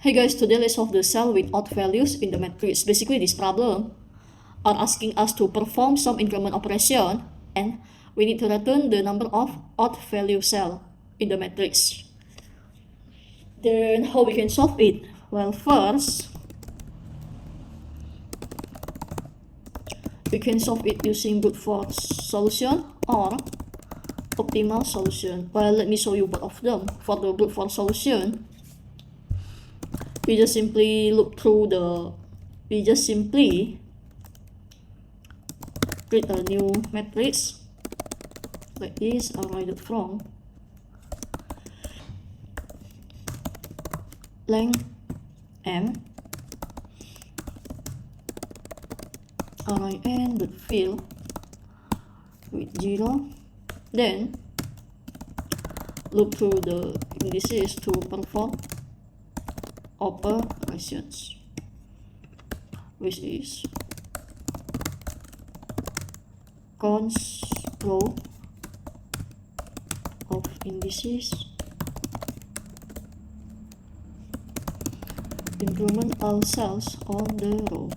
Hey guys, today let's solve the cell with odd values in the matrix. Basically, this problem are asking us to perform some increment operation and we need to return the number of odd value cell in the matrix. Then how we can solve it? Well, first we can solve it using brute force solution or optimal solution. Well, let me show you both of them. For the brute force solution, we just simply create a new matrix like this. I'll write it from length m array n with fill with 0, then loop through the indices to perform operations, which is const row of indices, increment all cells on the row.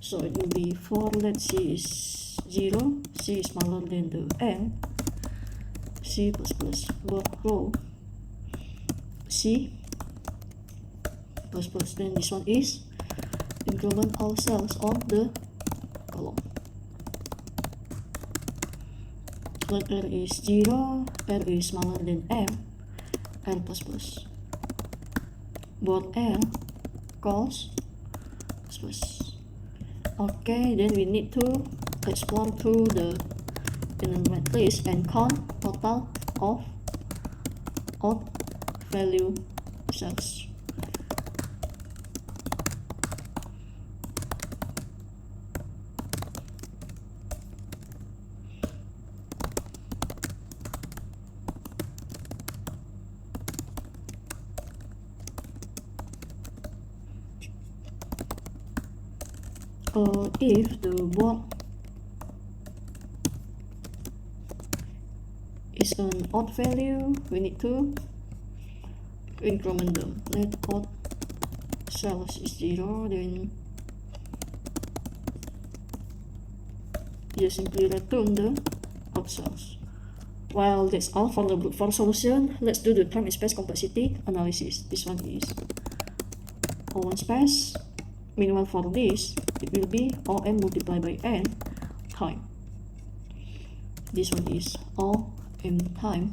So it will be for let c is 0, c is smaller than the n, c plus block row c plus plus, then this one is increment all cells on the column. Let r is 0, r is smaller than m, r plus plus, board r calls plus plus. Okay, then we need to explore through the inner matrix and count total of odd value cells. If the board is an odd value, we need to increment them. Let odd cells is 0, then you simply return the odd cells. Well, that's all for the brute force solution. Let's do the time and space complexity analysis. This one is O1 space. Meanwhile, for this, it will be OM multiplied by N time. This one is OM time.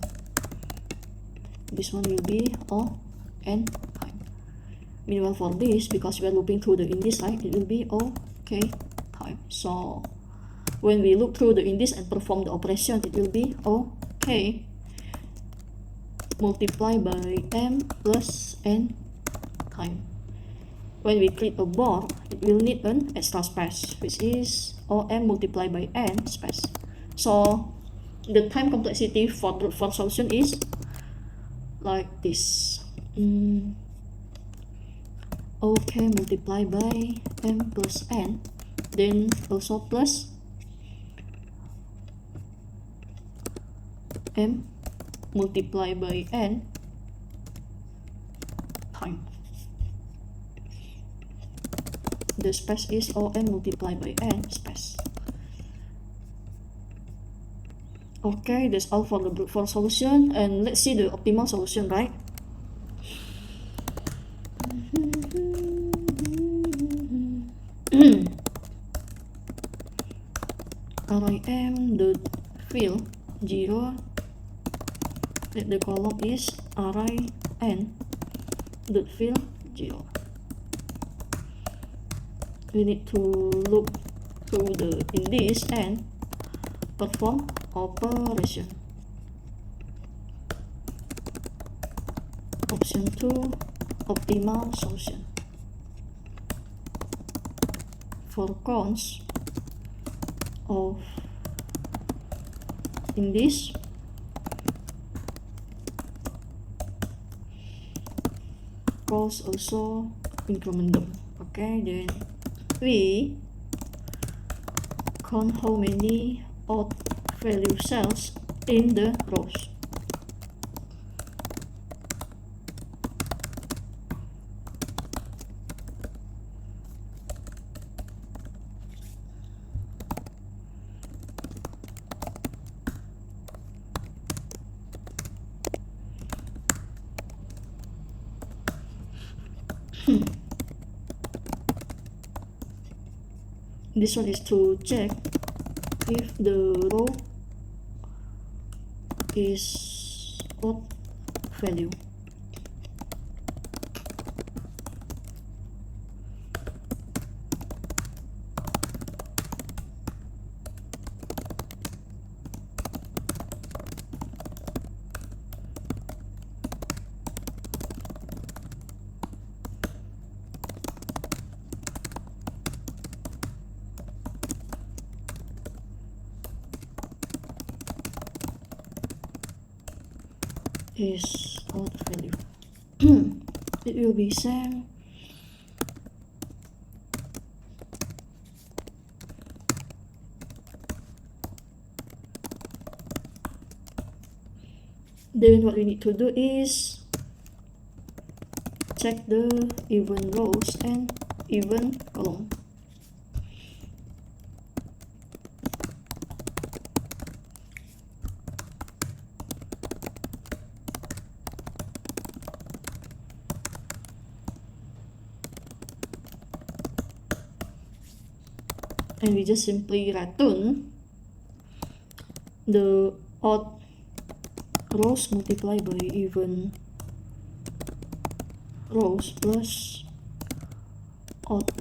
This one will be ON time. Meanwhile, for this, because we are looping through the index, right, it will be OK time. So when we loop through the index and perform the operation, it will be OK multiplied by M plus N time. When we create a board, it will need an extra space, which is OM multiplied by N space. So the time complexity for brute force solution is like this. OK multiplied by M plus N, then also plus M multiplied by N time. The space is OM multiplied by N space. Okay, that's all for the brute force solution, and let's see the optimal solution, right? Array m dot fill 0. Let the column is array n dot fill 0. We need to loop through the index and perform operation. Option 2, optimal solution. For const of index, calls also increment them. Okay, then we count how many odd value cells in the rows. This one is to check if the row is odd value. Is odd value. It will be same. Then what we need to do is check the even rows and even column. And we just simply return the odd rows multiplied by even rows plus odd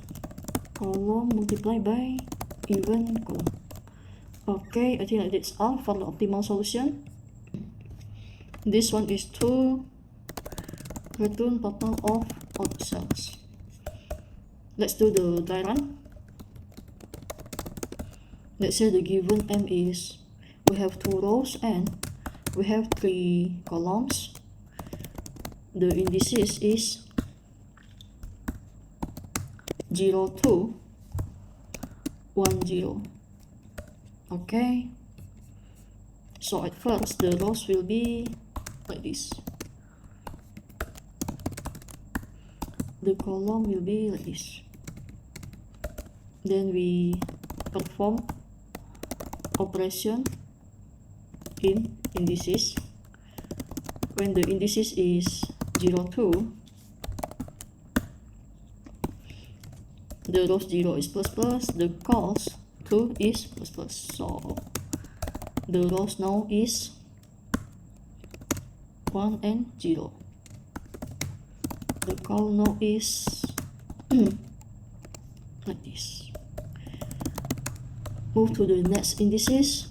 column multiplied by even column. Okay, I think that's all for the optimal solution. This one is to return total of odd cells. Let's do the dry run. Let's say the given M is we have 2 rows and we have 3 columns. The indices is 0, 2, 1, 0. Okay, so at first the rows will be like this, the column will be like this. Then we perform operation in indices. When the indices is 0, 2, the rows 0 is plus plus, the cols 2 is plus plus. So the rows now is 1 and 0. The col now is like this. Move to the next indices.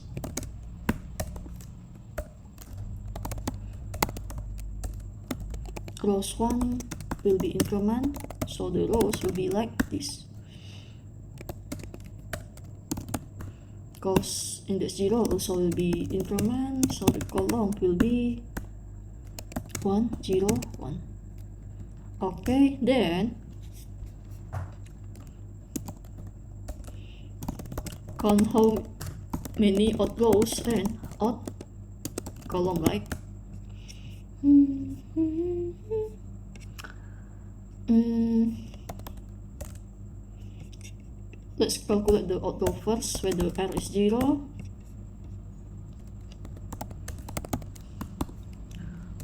Rows 1 will be increment, so the rows will be like this. Because index 0 also will be increment, so the column will be 1, 0, 1. Okay, then count how many odd rows and odd column, right? Let's calculate the odd row first, where the R is 0.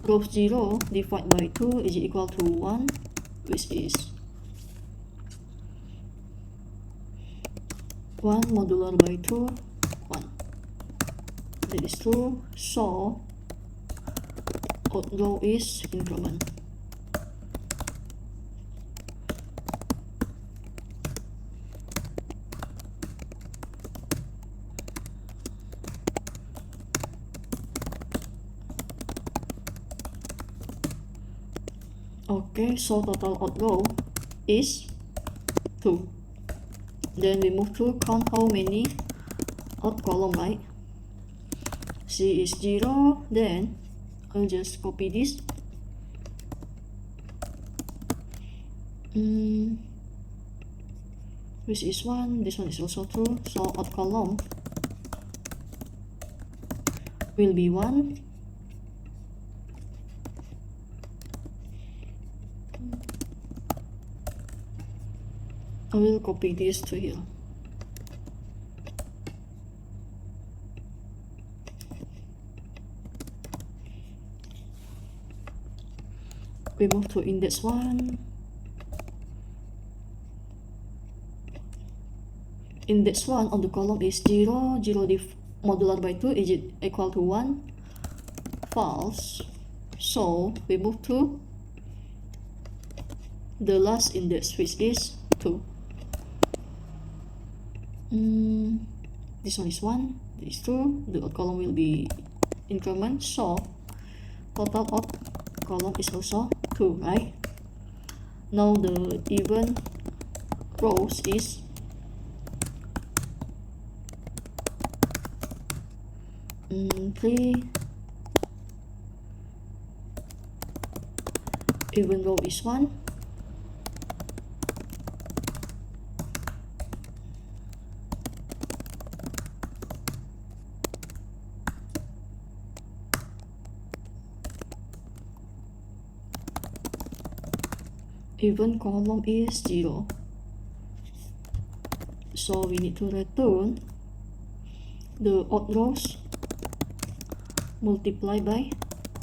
Row 0 divided by 2 is equal to 1, which is 1 modular by 2, 1. That is true, so odd row is increment. Okay, so total odd row is 2. Then we move to count how many odd column, right? C is 0, then I'll just copy this. Which is 1, this one is also true, so odd column will be 1. I will copy this to here. We move to index 1. index 1 on the column is 0, 0 modular by 2, is it equal to 1? False. So we move to the last index, which is 2. This one is 1, this is 2, the column will be increment, so total of column is also 2, right? Now the even rows is 3, even row is 1, even column is 0. So we need to return the odd rows multiplied by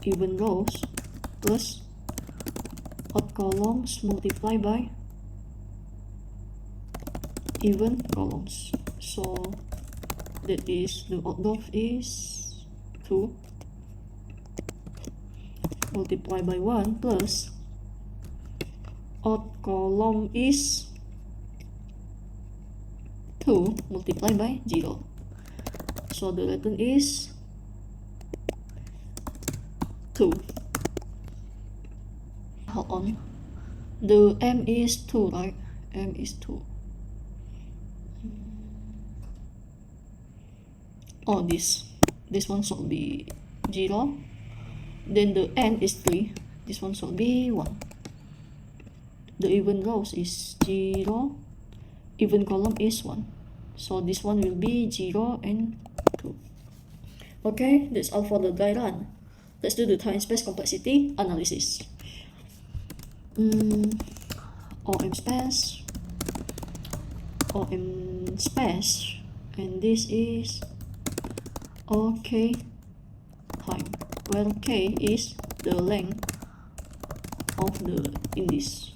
even rows plus odd columns multiplied by even columns. So that is, the odd row is 2 multiplied by 1 plus odd column is 2 multiplied by 0. So the return is 2. Hold on. The m is 2, right? M is 2. Oh, this one should be 0. Then the n is 3. This one should be 1. The even rows is 0, even column is 1. So this one will be 0 and 2. Okay, that's all for the dry run. Let's do the time space complexity analysis. OM space, and this is OK time, where K is the length of the index.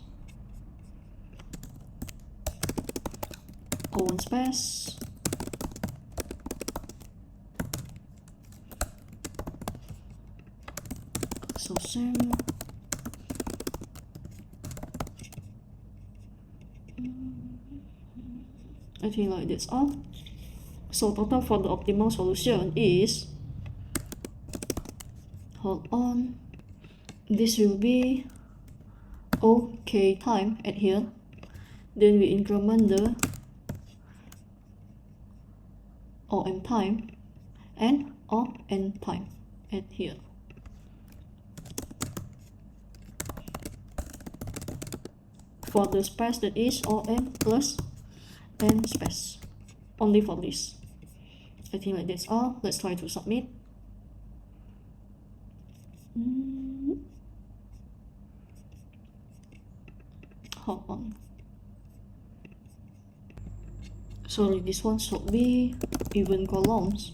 O1 space, so same. I think like that's all. So total for the optimal solution is, hold on, this will be OK time at here, then we increment the OM time and ON time at here. For the space, that is OM plus N space, only for this. I think like that's all. Let's try to submit. Hold on. Sorry, this one should be even columns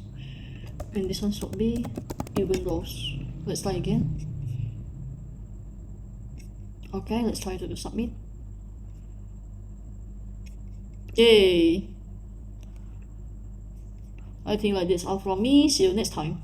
and this one should be even rows. Let's try again. Okay, let's try to do submit. Yay! I think like that's all from me. See you next time.